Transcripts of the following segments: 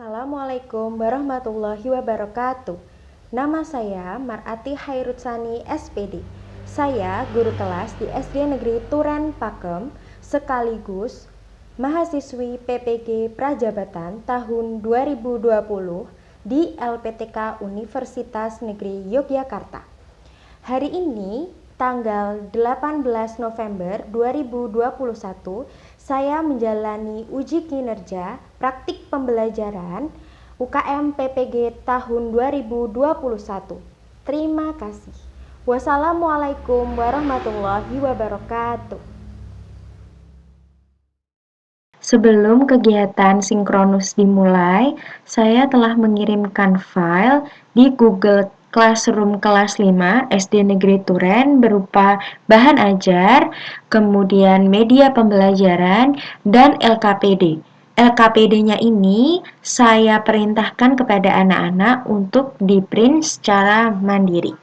Assalamualaikum warahmatullahi wabarakatuh. Nama saya Marati Hairutsani SPD. Saya guru kelas di SD Negeri Turen Pakem sekaligus mahasiswi PPG Prajabatan tahun 2020 di LPTK Universitas Negeri Yogyakarta. Hari ini, tanggal 18 November 2021, saya menjalani uji kinerja praktik pembelajaran UKM PPG tahun 2021. Terima kasih. Wassalamualaikum warahmatullahi wabarakatuh. Sebelum kegiatan sinkronus dimulai, saya telah mengirimkan file di Google Classroom kelas 5 SD Negeri Turen berupa bahan ajar, kemudian media pembelajaran, dan LKPD. LKPD-nya ini saya perintahkan kepada anak-anak untuk di-print secara mandiri.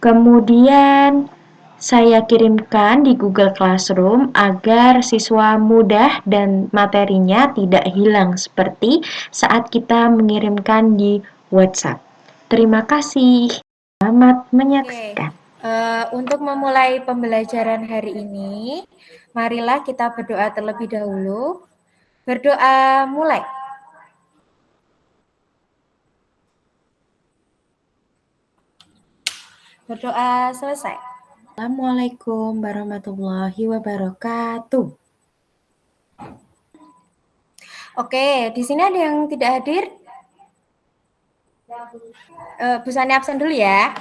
Kemudian saya kirimkan di Google Classroom agar siswa mudah dan materinya tidak hilang seperti saat kita mengirimkan di WhatsApp. Terima kasih. Selamat menyaksikan. Untuk memulai pembelajaran hari ini, marilah kita berdoa terlebih dahulu. Berdoa mulai. Berdoa selesai. Assalamualaikum warahmatullahi wabarakatuh. Oke, di sini ada yang tidak hadir? Bu Sani absen dulu ya.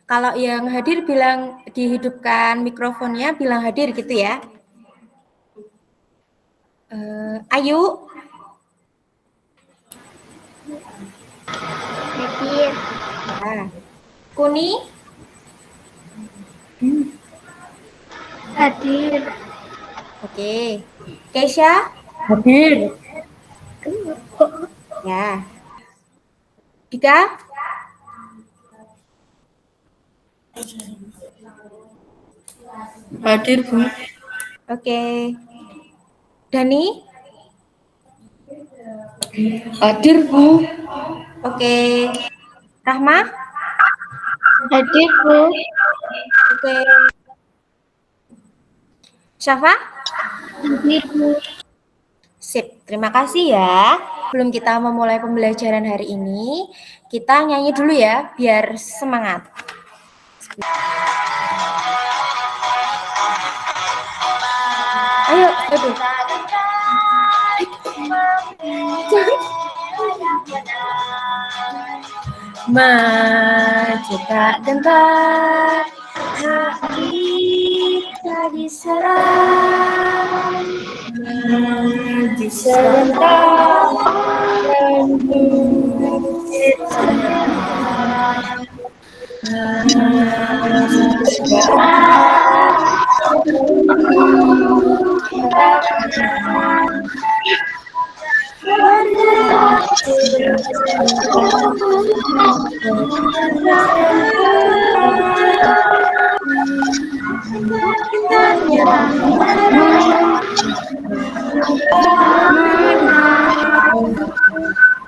Kalau yang hadir bilang dihidupkan mikrofonnya, bilang hadir gitu ya. Ayu. Hadir. Nah. Kuni. Hadir. Oke. Keisha. Hadir. Ya. Dika. Hadir, Bu. Oke. Dani. Hadir, Bu. Oke. Rahma. Hadir, Bu. Oke. Syafa. Hadir, Bu. Sip, terima kasih ya. Sebelum kita memulai pembelajaran hari ini, kita nyanyi dulu ya, biar semangat. Ayo, aduh. Maju tak gentar, kita diserang. Maju sebentar,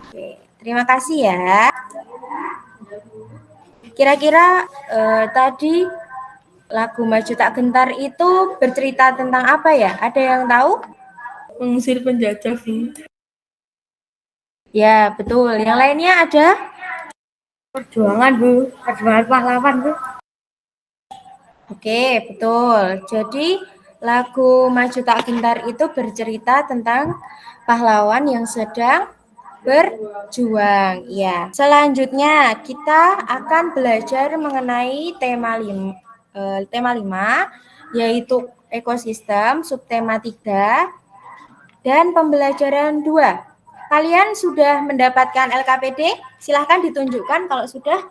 Oke, terima kasih ya. Kira-kira tadi lagu Maju Tak Gentar itu bercerita tentang apa ya? Ada yang tahu? Mengusir penjajah, Bu. Ya, betul. Yang lainnya ada? Perjuangan, Bu. Perjuangan pahlawan, Bu. Oke, betul. Jadi lagu Maju Tak Gentar itu bercerita tentang pahlawan yang sedang berjuang. Ya. Selanjutnya kita akan belajar mengenai tema 5 yaitu ekosistem, subtema 3 dan pembelajaran 2. Kalian sudah mendapatkan LKPD? Silahkan ditunjukkan kalau sudah.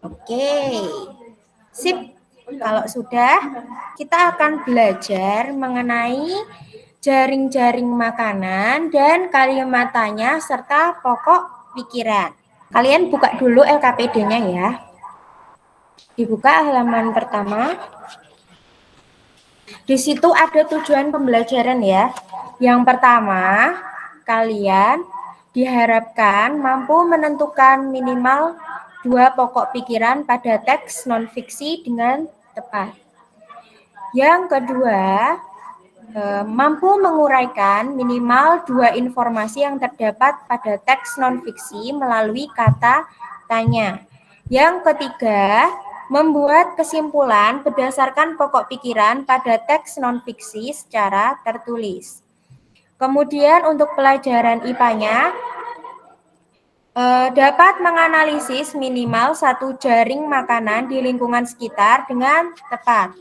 Oke, sip. Kalau sudah, kita akan belajar mengenai jaring-jaring makanan, dan kalimat tanya serta pokok pikiran. Kalian buka dulu LKPD-nya ya. Dibuka halaman pertama. Di situ ada tujuan pembelajaran ya. Yang pertama, kalian diharapkan mampu menentukan minimal 2 pokok pikiran pada teks non-fiksi dengan tepat. Yang kedua, mampu menguraikan minimal 2 informasi yang terdapat pada teks non-fiksi melalui kata tanya. Yang ketiga, membuat kesimpulan berdasarkan pokok pikiran pada teks non-fiksi secara tertulis. Kemudian untuk pelajaran IPA-nya, dapat menganalisis minimal 1 jaring makanan di lingkungan sekitar dengan tepat.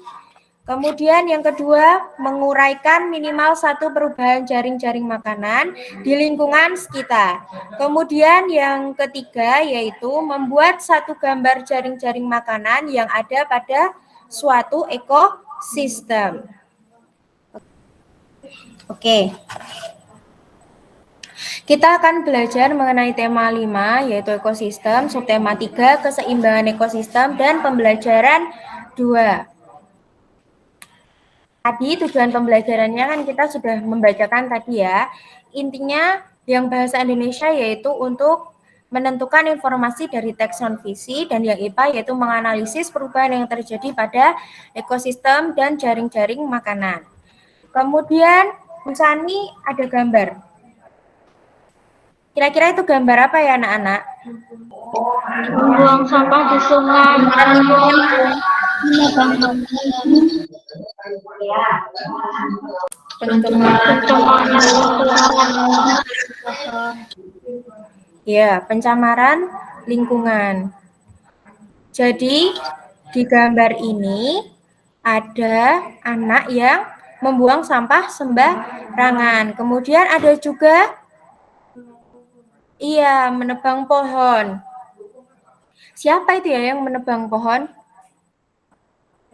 Kemudian yang kedua, menguraikan minimal 1 perubahan jaring-jaring makanan di lingkungan sekitar. Kemudian yang ketiga yaitu membuat 1 gambar jaring-jaring makanan yang ada pada suatu ekosistem. Oke. Kita akan belajar mengenai tema 5 yaitu ekosistem, subtema 3 keseimbangan ekosistem, dan pembelajaran 2. Tadi tujuan pembelajarannya kan kita sudah membacakan tadi ya. Intinya yang bahasa Indonesia yaitu untuk menentukan informasi dari teks non-fiksi, dan yang IPA yaitu menganalisis perubahan yang terjadi pada ekosistem dan jaring-jaring makanan. Kemudian Bu Sani ada gambar. Kira-kira itu gambar apa ya anak-anak? Membuang sampah di sungai. Ya, pencemaran lingkungan. Jadi di gambar ini ada anak yang membuang sampah sembarangan. Kemudian ada juga menebang pohon. Siapa itu ya yang menebang pohon?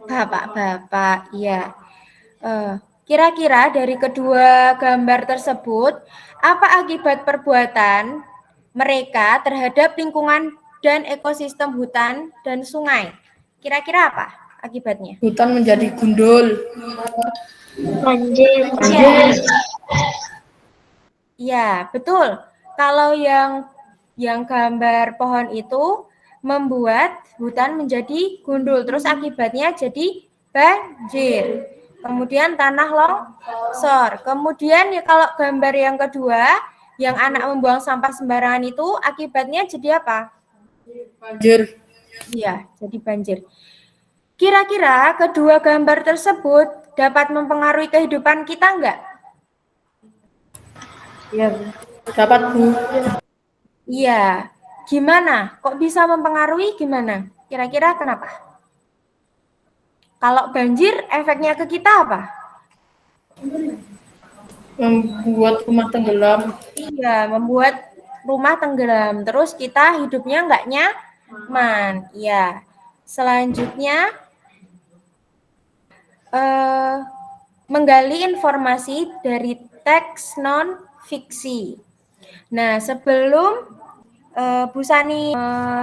Bapak-bapak, iya. Kira-kira dari kedua gambar tersebut, apa akibat perbuatan mereka terhadap lingkungan dan ekosistem hutan dan sungai? Kira-kira apa akibatnya? Hutan menjadi gundul. Banjir. Iya, betul. Kalau yang gambar pohon itu membuat hutan menjadi gundul, terus akibatnya jadi banjir. Kemudian tanah longsor. Kemudian ya kalau gambar yang kedua, yang anak membuang sampah sembarangan itu akibatnya jadi apa? Banjir. Iya, jadi banjir. Kira-kira kedua gambar tersebut dapat mempengaruhi kehidupan kita enggak? Iya, dapat Bu. Iya. Gimana? Kok bisa mempengaruhi gimana? Kira-kira kenapa? Kalau banjir efeknya ke kita apa? Membuat rumah tenggelam. Iya, membuat rumah tenggelam. Terus kita hidupnya nggak nyaman. Iya. Selanjutnya, menggali informasi dari teks non-fiksi. Nah, sebelum Bu Sani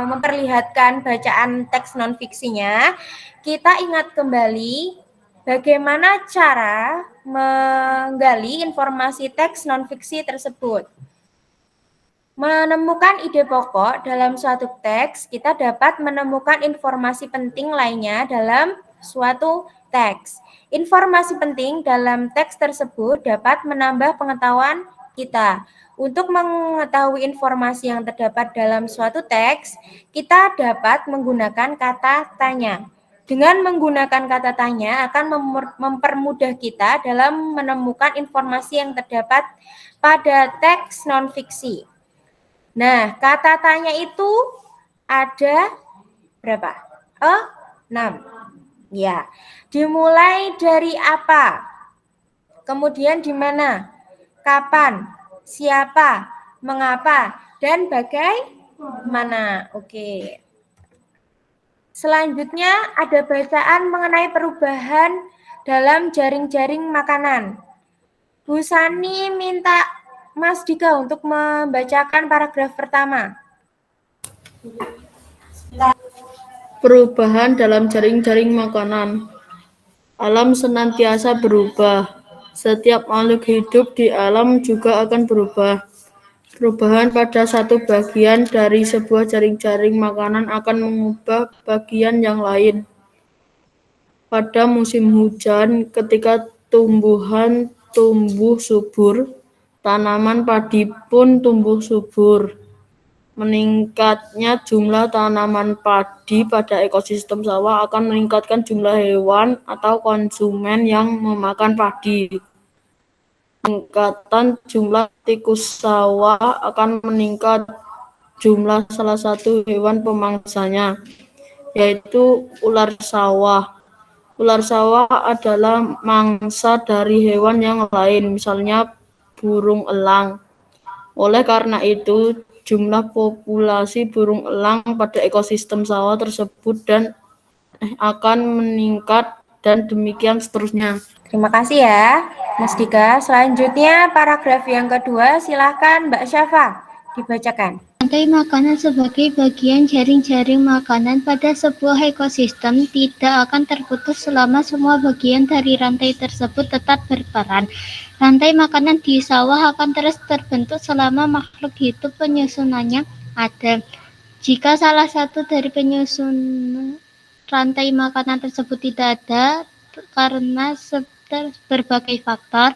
memperlihatkan bacaan teks non-fiksinya, kita ingat kembali bagaimana cara menggali informasi teks non-fiksi tersebut. Menemukan ide pokok dalam suatu teks, kita dapat menemukan informasi penting lainnya dalam suatu teks. Informasi penting dalam teks tersebut dapat menambah pengetahuan kita. Untuk mengetahui informasi yang terdapat dalam suatu teks, kita dapat menggunakan kata tanya. Dengan menggunakan kata tanya akan mempermudah kita dalam menemukan informasi yang terdapat pada teks non-fiksi. Nah, kata tanya itu ada berapa? 6. Ya. Dimulai dari apa? Kemudian di mana? Kapan? Siapa? Mengapa? Dan bagaimana? Oke. Selanjutnya ada bacaan mengenai perubahan dalam jaring-jaring makanan. Bu Sani minta Mas Dika untuk membacakan paragraf pertama. Perubahan dalam jaring-jaring makanan. Alam senantiasa berubah. Setiap makhluk hidup di alam juga akan berubah. Perubahan pada satu bagian dari sebuah jaring-jaring makanan akan mengubah bagian yang lain. Pada musim hujan, ketika tumbuhan tumbuh subur, tanaman padi pun tumbuh subur. Meningkatnya jumlah tanaman padi pada ekosistem sawah akan meningkatkan jumlah hewan atau konsumen yang memakan padi. Peningkatan jumlah tikus sawah akan meningkat jumlah salah satu hewan pemangsanya, yaitu ular sawah. Ular sawah adalah mangsa dari hewan yang lain, misalnya burung elang. Oleh karena itu, jumlah populasi burung elang pada ekosistem sawah tersebut akan meningkat dan demikian seterusnya. Terima kasih ya, Mas Dika. Selanjutnya, paragraf yang kedua, silakan Mbak Syafa dibacakan. Rantai makanan sebagai bagian jaring-jaring makanan pada sebuah ekosistem tidak akan terputus selama semua bagian dari rantai tersebut tetap berperan. Rantai makanan di sawah akan terus terbentuk selama makhluk hidup penyusunannya ada. Jika salah satu dari penyusun rantai makanan tersebut tidak ada karena berbagai faktor,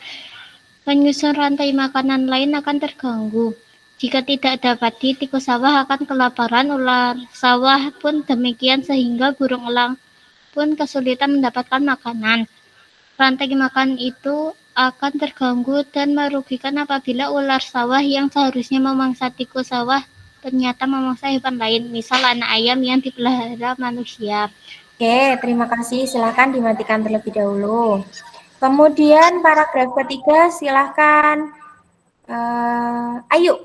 penyusun rantai makanan lain akan terganggu. Jika tidak dapat tikus sawah akan kelaparan, ular sawah pun demikian sehingga burung elang pun kesulitan mendapatkan makanan. Rantai makan itu akan terganggu dan merugikan apabila ular sawah yang seharusnya memangsa tikus sawah ternyata memangsa hewan lain, misal anak ayam yang dipelihara manusia. Oke, terima kasih. Silakan dimatikan terlebih dahulu. Kemudian paragraf ketiga, silakan Ayu.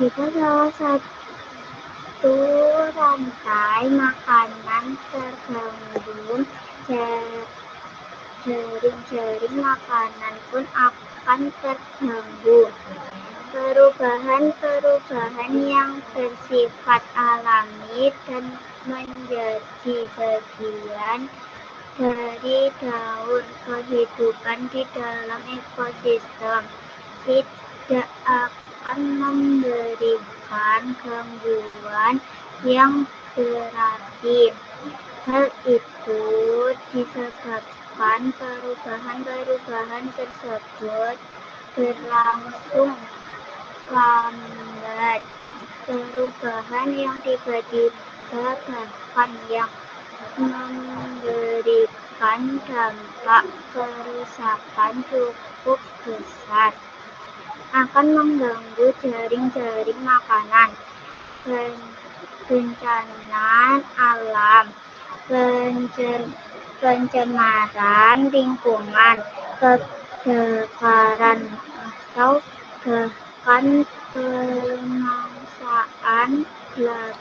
Jika salah satu rantai makanan terganggu, jaring-jaring makanan pun akan terganggu. Perubahan-perubahan yang bersifat alami dan menjadi bagian dari daur kehidupan di dalam ekosistem tidak akan memberikan gangguan yang berarti. Hal itu disebabkan perubahan-perubahan tersebut berlangsung lambat. Perubahan yang tiba-tiba bahkan yang memberikan dampak kerusakan cukup besar akan mengganggu jaring-jaring makanan, bencana alam, pencemaran lingkungan, kebakaran, atau bahkan pemangsaan global.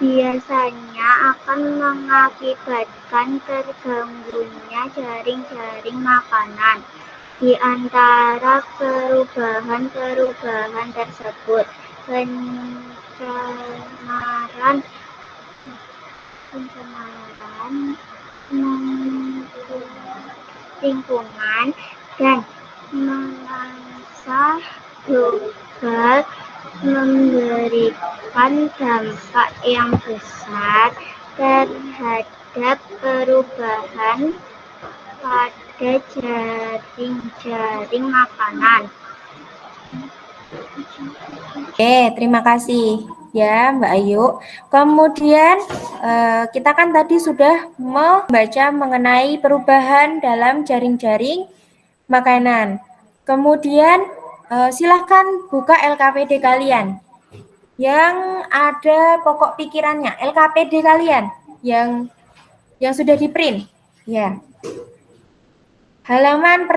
Biasanya akan mengakibatkan terganggunya jaring-jaring makanan. Di antara perubahan-perubahan tersebut, pencemaran lingkungan dan memangsa global memberikan dampak yang besar terhadap perubahan pada jaring-jaring makanan. Oke, terima kasih ya Mbak Ayu. Kemudian kita kan tadi sudah membaca mengenai perubahan dalam jaring-jaring makanan. Kemudian silahkan buka LKPD kalian yang ada pokok pikirannya, LKPD kalian yang sudah di print. Ya. Halaman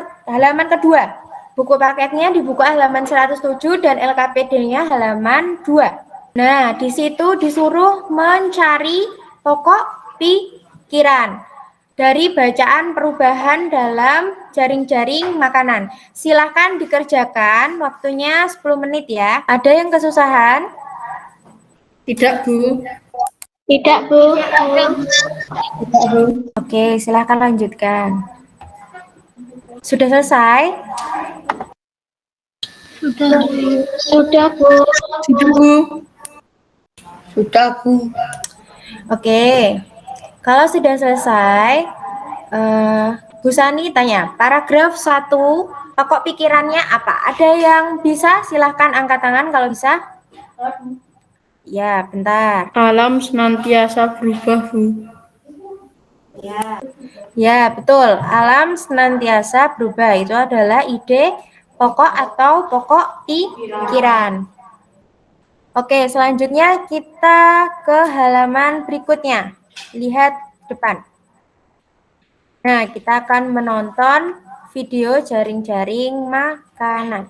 kedua. Buku paketnya dibuka halaman 107 dan LKPD-nya halaman 2. Nah, di situ disuruh mencari pokok pikiran dari bacaan perubahan dalam jaring-jaring makanan. Silahkan dikerjakan, waktunya 10 menit ya. Ada yang kesusahan? Tidak, Bu. Tidak, Bu. Oke, silahkan lanjutkan. Sudah selesai? Sudah, Bu. Sudah, Bu. Sudah, Bu. Sudah, Bu. Oke, kalau sudah selesai, Bu Sani tanya, paragraf 1, pokok pikirannya apa? Ada yang bisa? Silahkan angkat tangan kalau bisa. Ya, bentar. Alam senantiasa berubah, Bu. Ya, betul. Alam senantiasa berubah. Itu adalah ide pokok atau pokok pikiran. Oke, selanjutnya kita ke halaman berikutnya. Lihat depan. Nah, kita akan menonton video jaring-jaring makanan.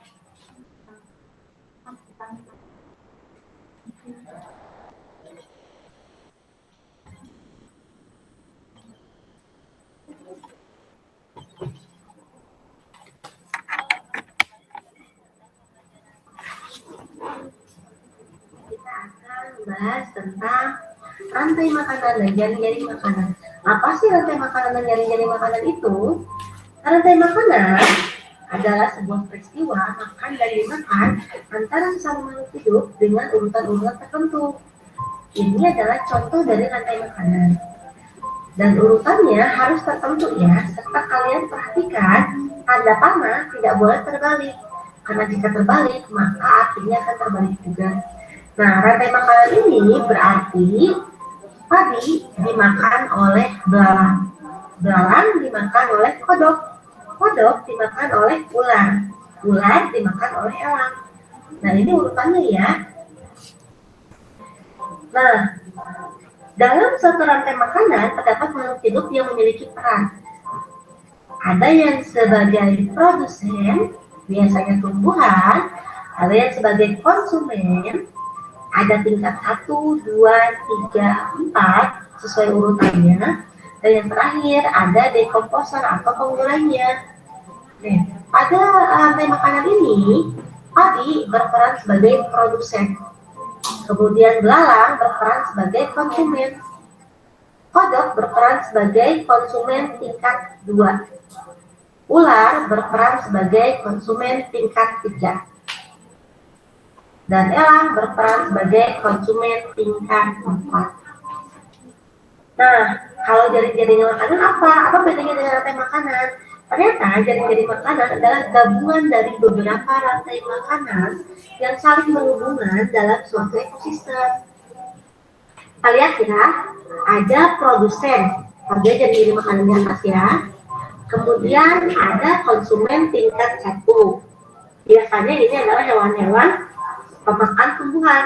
Membahas tentang rantai makanan dan jaring-jaring makanan. Apa sih rantai makanan dan jaring-jaring makanan itu? Rantai makanan adalah sebuah peristiwa makan dan dimakan antara sesama makhluk hidup dengan urutan-urutan tertentu. Ini adalah contoh dari rantai makanan. Dan urutannya harus tertentu ya, serta kalian perhatikan tanda panah tidak boleh terbalik. Karena jika terbalik, maka artinya akan terbalik juga. Nah, rantai makanan ini berarti padi dimakan oleh belalang. Belalang dimakan oleh kodok. Kodok dimakan oleh ular. Ular dimakan oleh elang. Nah, ini urutannya ya. Nah, dalam suatu rantai makanan terdapat makhluk hidup yang memiliki peran. Ada yang sebagai produsen, biasanya tumbuhan, ada yang sebagai konsumen, ada tingkat 1, 2, 3, 4 sesuai urutannya. Dan yang terakhir ada dekomposer atau pengulangnya. Nah, pada rantai makanan ini, padi berperan sebagai produsen. Kemudian belalang berperan sebagai konsumen. Kodok berperan sebagai konsumen tingkat 2. Ular berperan sebagai konsumen tingkat 3. Dan elang berperan sebagai konsumen tingkat 4. Nah, kalau jaring-jaring makanan apa? Apa bedanya dengan rantai makanan? Ternyata jaring-jaring makanan adalah gabungan dari beberapa rantai makanan yang saling berhubungan dalam suatu ekosistem. Kita lihat ya, ada produsen, harga jaring-jaring makanan di atas ya. Kemudian ada konsumen tingkat 1. Biasanya ini adalah hewan-hewan pemakan tumbuhan.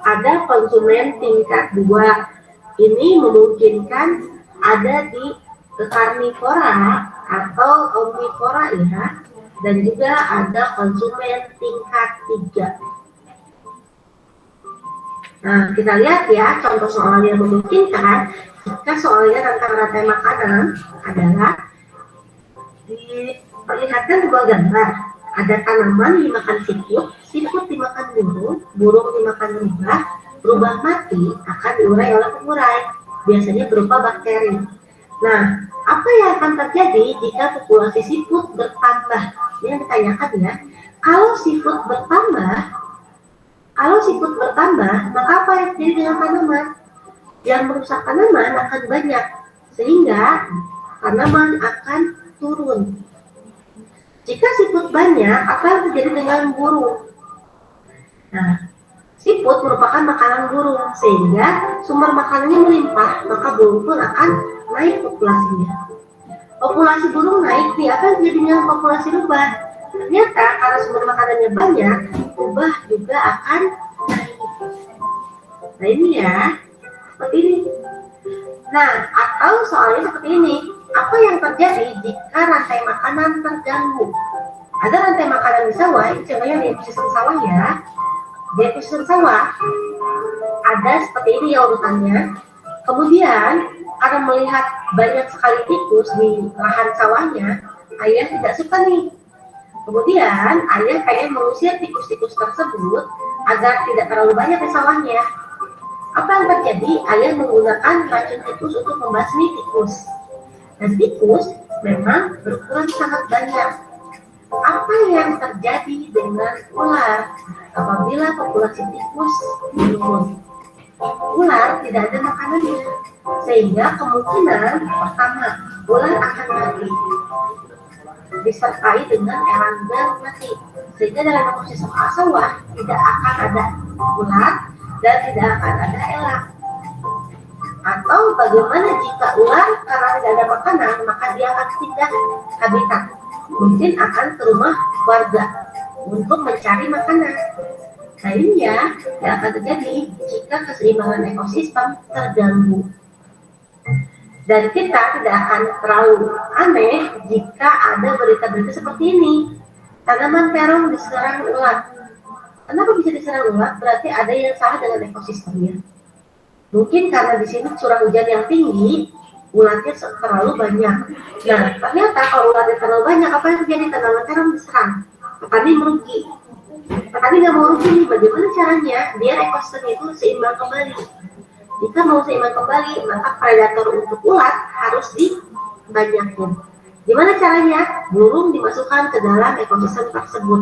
Ada konsumen tingkat 2. Ini memungkinkan ada di karnivora atau omnivora ya. Dan juga ada konsumen tingkat 3. Nah, kita lihat ya contoh soal yang memungkinkan jika soalnya tentang rantai makanan adalah diperlihatkan sebuah gambar. Ada tanaman dimakan siput, siput dimakan burung, burung dimakan rubah, rubah mati akan diurai oleh pengurai, biasanya berupa bakteri. Nah, apa yang akan terjadi jika populasi siput bertambah? Ini yang ditanyakan ya. Kalau siput bertambah, maka apa yang terjadi dengan tanaman? Yang merusak tanaman akan banyak, sehingga tanaman akan turun. Jika siput banyak, apa yang terjadi dengan burung? Nah, siput merupakan makanan burung, sehingga sumber makanannya melimpah, maka burung pun akan naik populasinya. Populasi burung naik nih, apa yang terjadi dengan populasi rubah? Ternyata karena sumber makanannya banyak, rubah juga akan naik. Nah ini ya, seperti ini. Nah, atau soalnya seperti ini. Apa yang terjadi jika rantai makanan terganggu? Ada rantai makanan di sawah, ini contohnya di ekosistem sawah ya. Di ekosistem sawah ada seperti ini ya urutannya. Kemudian, karena melihat banyak sekali tikus di lahan sawahnya, ayah tidak suka nih. Kemudian, ayah pengen mengusir tikus-tikus tersebut agar tidak terlalu banyak di sawahnya. Apa yang terjadi? Ayah menggunakan racun tikus untuk membasmi tikus. Dan tikus memang berukuran sangat banyak. Apa yang terjadi dengan ular apabila populasi tikus menurun? Ular tidak ada makanannya, sehingga kemungkinan pertama ular akan mati disertai dengan erangga mati, sehingga dalam ekosistem sawah tidak akan ada ular dan tidak akan ada elang. Atau bagaimana jika ular karena tidak ada makanan, maka dia akan pindah habitat, mungkin akan ke rumah warga untuk mencari makanan. Lainnya yang akan terjadi jika keseimbangan ekosistem terganggu. Dan kita tidak akan terlalu aneh jika ada berita-berita seperti ini. Tanaman terong diserang ulat. Kenapa bisa diserang ulat? Berarti ada yang salah dengan ekosistemnya. Mungkin karena di sini curah hujan yang tinggi, ulatnya terlalu banyak. Nah, ternyata kalau ulatnya terlalu banyak, apa yang terjadi? Tanaman terong diserang. Petani merugi. Petani nggak mau rugi nih, bagaimana caranya biar ekosistem itu seimbang kembali? Jika mau seimbang kembali, maka predator untuk ulat harus dibanyakin. Gimana caranya? Burung dimasukkan ke dalam ekosistem tersebut.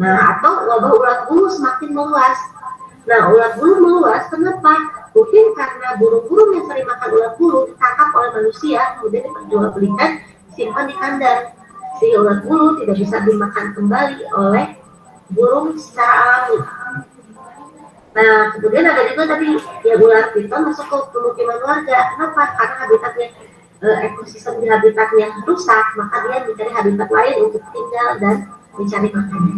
Nah, atau wabah ulat bulu semakin meluas. Nah, ulat bulu meluas, kenapa? Mungkin karena burung-burung yang sering makan ulat bulu ditangkap oleh manusia, kemudian diperjualbelikan, simpan di kandang. Sehingga ulat bulu tidak bisa dimakan kembali oleh burung secara alami. Nah, kemudian ada juga tadi yang ular piton masuk ke pemukiman warga. Kenapa? Karena habitatnya ekosistem di habitatnya rusak, maka dia mencari habitat lain untuk tinggal dan mencari makanan.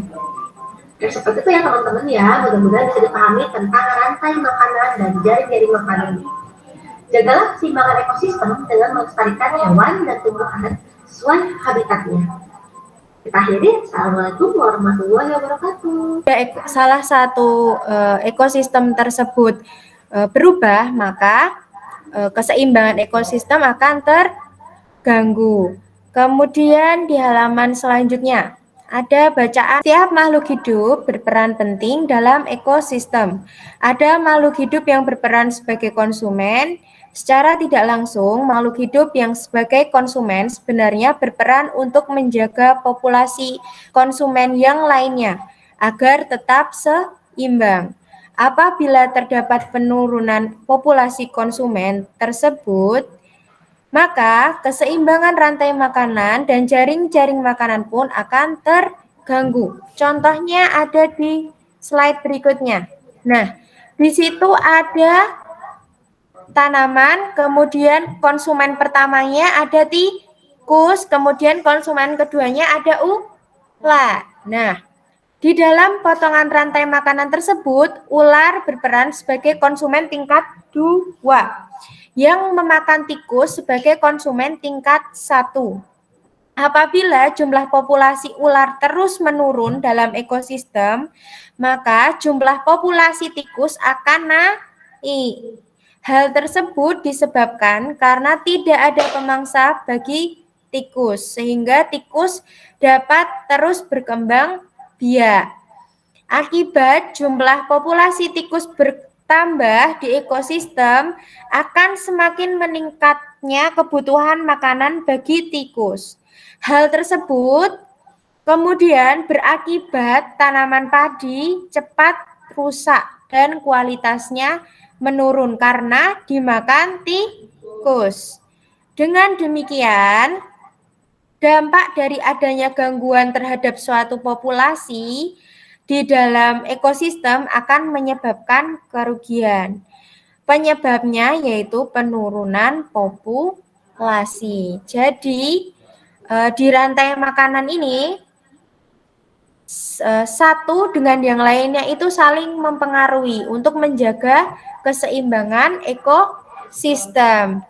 Ya, seperti itu ya teman-teman ya. Mudah-mudahan bisa dipahami tentang rantai makanan dan jaring-jaring makanan. Jagalah keseimbangan ekosistem dengan melestarikan hewan dan tumbuhan sesuai habitatnya. Kita akhiri. Assalamualaikum warahmatullahi wabarakatuh. Salah satu ekosistem tersebut berubah, maka keseimbangan ekosistem akan terganggu. Kemudian di halaman selanjutnya ada bacaan, setiap makhluk hidup berperan penting dalam ekosistem. Ada makhluk hidup yang berperan sebagai konsumen. Secara tidak langsung, makhluk hidup yang sebagai konsumen sebenarnya berperan untuk menjaga populasi konsumen yang lainnya agar tetap seimbang. Apabila terdapat penurunan populasi konsumen tersebut, maka keseimbangan rantai makanan dan jaring-jaring makanan pun akan terganggu. Contohnya ada di slide berikutnya. Nah, di situ ada tanaman, kemudian konsumen pertamanya ada tikus, kemudian konsumen keduanya ada ular. Nah, di dalam potongan rantai makanan tersebut, ular berperan sebagai konsumen tingkat 2, yang memakan tikus sebagai konsumen tingkat 1. Apabila jumlah populasi ular terus menurun dalam ekosistem, maka jumlah populasi tikus akan naik. Hal tersebut disebabkan karena tidak ada pemangsa bagi tikus, sehingga tikus dapat terus berkembang biak. Akibat jumlah populasi tikus bertambah di ekosistem, akan semakin meningkatnya kebutuhan makanan bagi tikus. Hal tersebut kemudian berakibat tanaman padi cepat rusak dan kualitasnya menurun karena dimakan tikus. Dengan demikian, dampak dari adanya gangguan terhadap suatu populasi di dalam ekosistem akan menyebabkan kerugian. Penyebabnya yaitu penurunan populasi. Jadi, di rantai makanan ini, satu dengan yang lainnya itu saling mempengaruhi untuk menjaga keseimbangan ekosistem.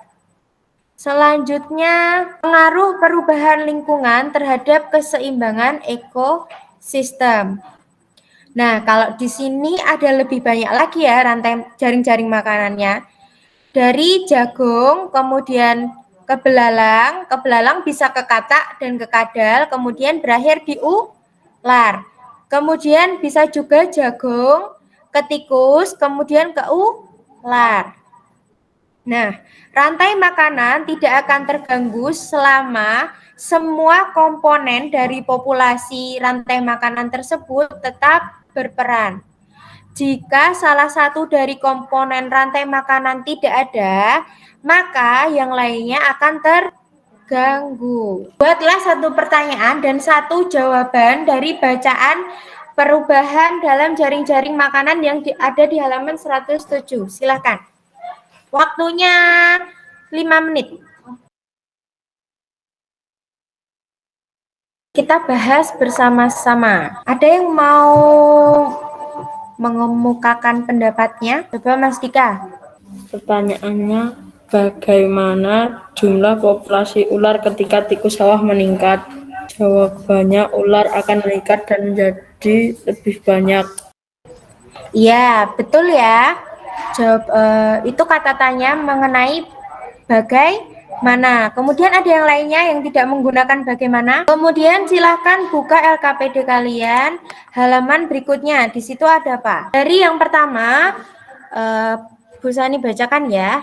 Selanjutnya, pengaruh perubahan lingkungan terhadap keseimbangan ekosistem. Nah, kalau di sini ada lebih banyak lagi ya rantai jaring-jaring makanannya. dari jagung, kemudian ke belalang bisa ke katak dan ke kadal, kemudian berakhir di ular. Kemudian bisa juga jagung, ke tikus, kemudian ke ular. Nah, rantai makanan tidak akan terganggu selama semua komponen dari populasi rantai makanan tersebut tetap berperan. Jika salah satu dari komponen rantai makanan tidak ada, maka yang lainnya akan terganggu. Buatlah satu pertanyaan dan satu jawaban dari bacaan perubahan dalam jaring-jaring makanan yang ada di halaman 107. Silakan. Waktunya 5 menit. Kita bahas bersama-sama. Ada yang mau mengemukakan pendapatnya? Coba Mas Dika. Pertanyaannya, bagaimana jumlah populasi ular ketika tikus sawah meningkat? Jawabannya, ular akan meningkat dan menjadi lebih banyak. Iya, betul ya. Itu kata tanya mengenai bagaimana. Kemudian ada yang lainnya yang tidak menggunakan bagaimana. Kemudian silahkan buka LKPD kalian, halaman berikutnya. Di situ ada apa? Dari yang pertama, Bu Sani bacakan ya.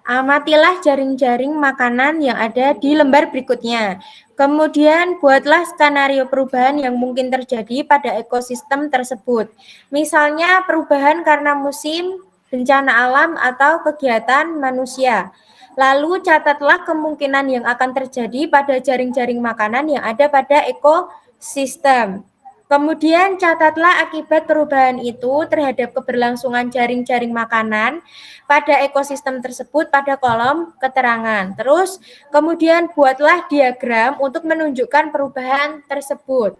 Amatilah jaring-jaring makanan yang ada di lembar berikutnya. Kemudian buatlah skenario perubahan yang mungkin terjadi pada ekosistem tersebut. Misalnya perubahan karena musim, bencana alam, atau kegiatan manusia. Lalu catatlah kemungkinan yang akan terjadi pada jaring-jaring makanan yang ada pada ekosistem. Kemudian catatlah akibat perubahan itu terhadap keberlangsungan jaring-jaring makanan pada ekosistem tersebut pada kolom keterangan. Terus kemudian buatlah diagram untuk menunjukkan perubahan tersebut.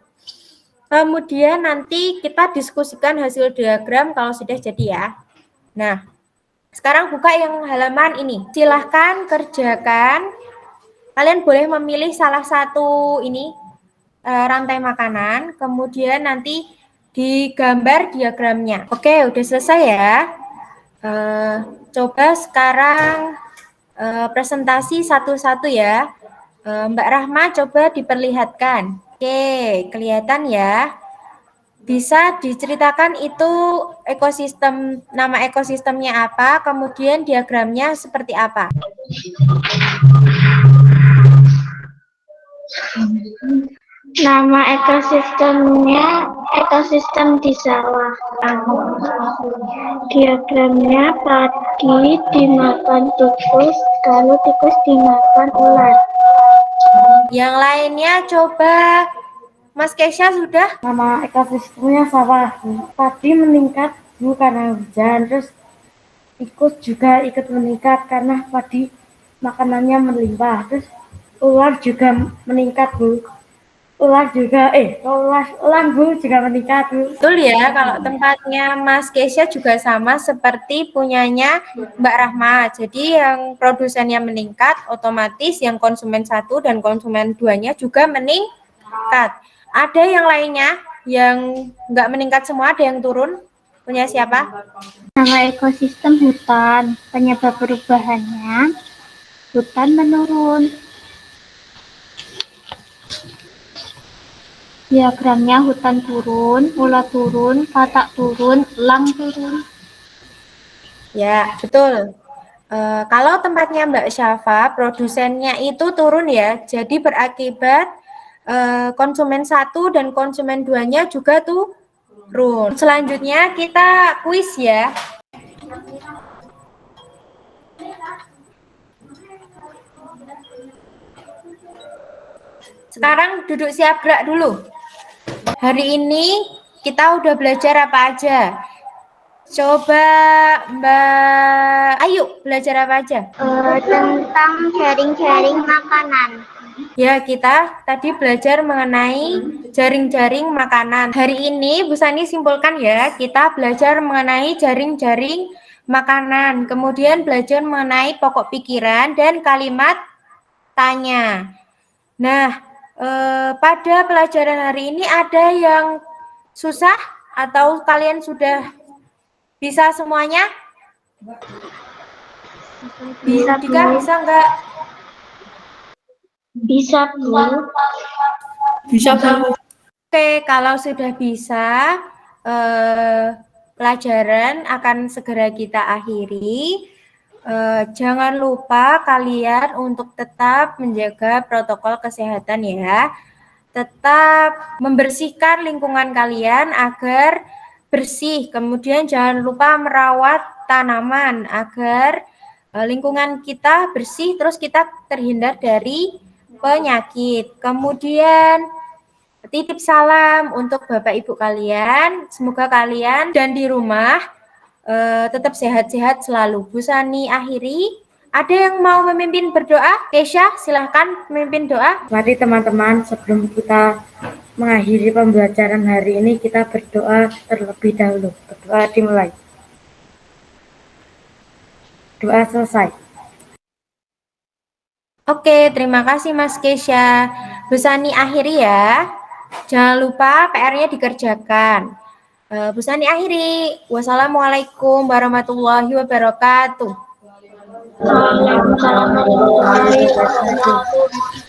Kemudian nanti kita diskusikan hasil diagram kalau sudah jadi ya. Nah, sekarang buka yang halaman ini. Silahkan kerjakan. Kalian boleh memilih salah satu ini rantai makanan, kemudian nanti digambar diagramnya. Oke, udah selesai ya. Coba sekarang presentasi satu-satu ya. Mbak Rahma coba diperlihatkan. Oke, kelihatan ya. Bisa diceritakan itu ekosistem, nama ekosistemnya apa, kemudian diagramnya seperti apa? Nama ekosistemnya ekosistem di sawah. Diagramnya padi dimakan tikus, lalu tikus dimakan ular. Yang lainnya coba Mas Kesha sudah? Nama ekosistemnya sawah. Padi meningkat Bu karena hujan, terus tikus juga ikut meningkat karena padi makanannya melimpah. Terus ular juga meningkat Bu. Ular Bu juga meningkat Bu. Betul ya, kalau tempatnya Mas Kesha juga sama seperti punyanya Mbak Rahma. Jadi yang produsennya meningkat, otomatis yang konsumen 1 dan konsumen 2-nya juga meningkat. Ada yang lainnya yang nggak meningkat semua, ada yang turun? Punya siapa? Nama ekosistem hutan. Penyebab perubahannya, hutan menurun. Diagramnya hutan turun, ulat turun, katak turun, elang turun. Ya, betul. Kalau tempatnya Mbak Syafa, produsennya itu turun ya, jadi berakibat konsumen 1 dan konsumen 2-nya juga turun. Selanjutnya kita kuis ya. Sekarang duduk siap gerak dulu. Hari ini kita udah belajar apa aja? Coba Mbak Ayu belajar apa aja? Tentang jaring-jaring makanan. Ya, kita tadi belajar mengenai jaring-jaring makanan. Hari ini Bu Sani simpulkan ya, kita belajar mengenai jaring-jaring makanan. Kemudian belajar mengenai pokok pikiran dan kalimat tanya. Nah, pada pelajaran hari ini ada yang susah atau kalian sudah bisa semuanya? Bisa, Dika, Bu. bisa nggak? Bisa, Bu. Bisa, Bu. Oke, kalau sudah bisa, pelajaran akan segera kita akhiri. Jangan lupa kalian untuk tetap menjaga protokol kesehatan ya. Tetap membersihkan lingkungan kalian agar bersih. Kemudian jangan lupa merawat tanaman agar lingkungan kita bersih, terus kita terhindar dari penyakit. Kemudian titip salam untuk Bapak Ibu kalian. Semoga kalian dan di rumah tetap sehat-sehat selalu. Bu Sani akhiri. Ada yang mau memimpin berdoa? Keisha, silahkan memimpin doa. Mari teman-teman, sebelum kita mengakhiri pembelajaran hari ini, kita berdoa terlebih dahulu. Berdoa dimulai. Doa selesai. Oke, terima kasih Mas Keisha. Bu Sani akhiri ya. Jangan lupa PR-nya dikerjakan. Bu Sani akhiri. Wassalamualaikum warahmatullahi wabarakatuh. Waalaikumsalam warahmatullahi wabarakatuh.